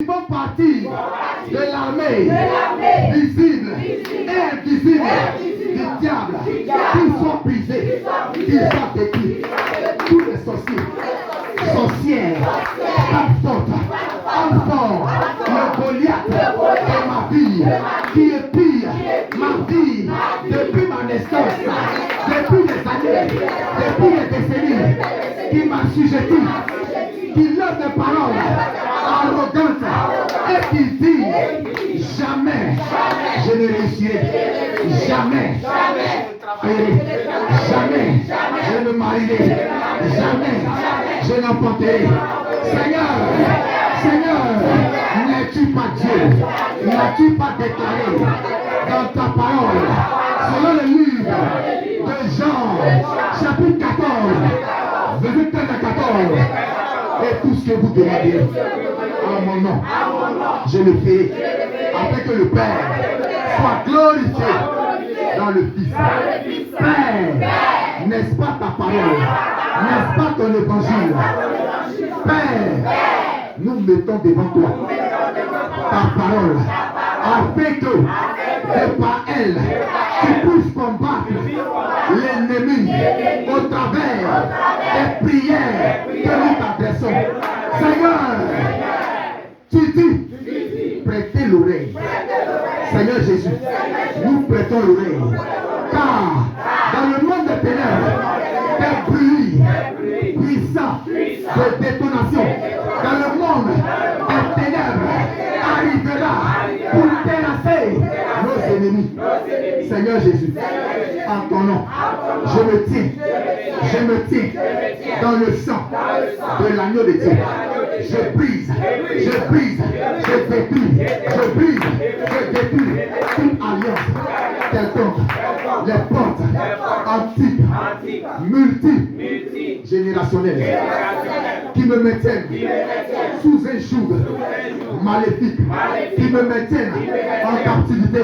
Ils font partie de l'armée visible et invisible du diable. Qu'ils soient brisés, qu'ils soient détruits. Tous les sorciers, sorcières, enfants, le Goliath de ma vie, qui épille ma vie depuis ma naissance, depuis les années, depuis les décennies, qui m'a sujetti, qui lève des paroles arrogantes et qui dit jamais je ne réussirai, jamais je ne marierai, jamais je n'enfanterai. Seigneur, n'es-tu pas Dieu? N'as-tu pas déclaré dans ta parole, selon le livre de Jean, chapitre 14, verset 13 à 14, et tout ce que vous demandez en mon nom, je le ferai, afin que le Père soit glorifié dans le Fils. Père, n'est-ce pas ta parole? N'est-ce pas ton évangile? Père, nous mettons devant toi ta parole, afin que c'est par elle tu puisses combattre l'ennemi au travers des prières que nous t'adressons. Seigneur, tu dis, prêtez l'oreille. Seigneur Jésus, nous prêtons l'oreille. Car dans le monde des ténèbres, des bruits puissants de détonation, dans le monde des ténèbres, arrivera pour terrasser nos ennemis. Seigneur Jésus, en ton nom, je me tiens dans le sang de l'agneau de Dieu. Je brise, je détruis toute alliance quelconque, les portes antiques, multigénérationnelles, qui me maintiennent sous un joug maléfique, qui me maintiennent en captivité.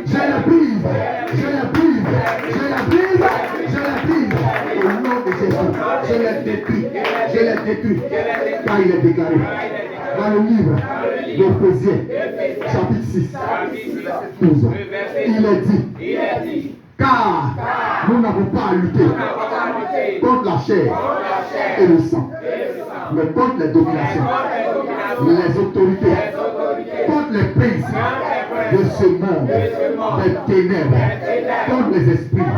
Je les brise. Au nom de Jésus, je les détruis, car il est déclaré dans le livre d'Éphésiens, chapitre 6, 12. Il est dit, car nous n'avons pas à lutter contre la chair et le sang, mais contre les dominations, les autorités, contre les princes de ce monde, des ténèbres, contre les esprits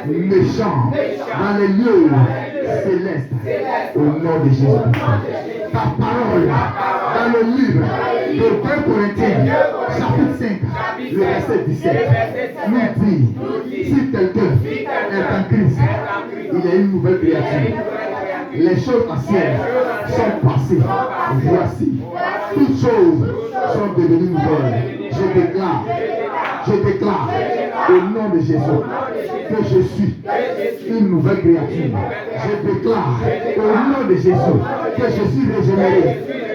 méchants dans les lieux célestes, au nom de Jésus. Ta parole dans le livre de 2 Corinthiens, chapitre 5, le verset 17, nous dit, si quelqu'un est en Christ, il est une nouvelle créature. Les choses anciennes sont passées. Voici, toutes choses sont devenues nouvelles. Je déclare au nom de Jésus que je suis une nouvelle créature. Je déclare au nom de Jésus que je suis régénéré,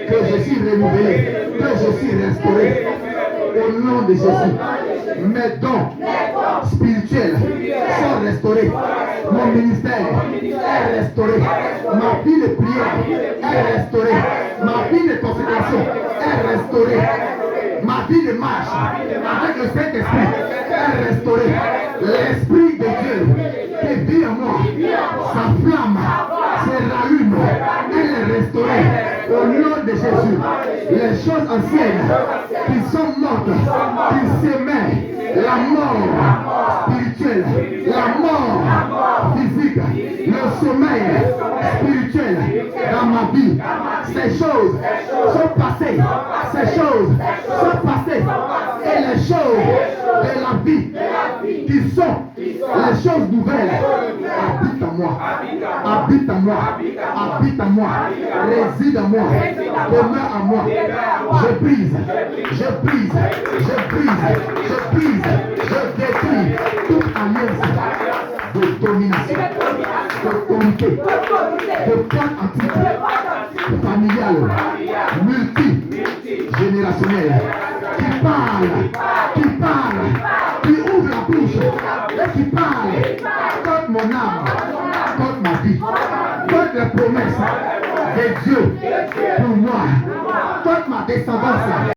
que je suis renouvelé, que je suis restauré. Au nom de Jésus, mes dons spirituels sont restaurés. Mon ministère est restauré. Ma vie de prière est restaurée. Ma vie de consécration est restaurée. Ma vie de marche avec le Saint-Esprit est restaurée. L'Esprit de Dieu qui vit en moi, sa flamme se rallume. Elle est restaurée. Au nom de Jésus, les choses anciennes qui sont mortes, qui s'aimaient, la mort spirituelle, la mort physique, le sommeil spirituel dans ma vie, ces choses sont passées. Ces choses sont passées. Et les choses de la vie qui sont les choses nouvelles habitent en moi. Habite en moi. Habite en moi. Réside en moi. Demeure en moi. Je brise. Je détruis toute alliance de domination, de comité, de plan antique, familial, multigénérationnel, qui parle, qui ouvre la bouche et qui parle contre mon âme, contre ma vie, contre les promesses de Dieu pour moi, contre ma descendance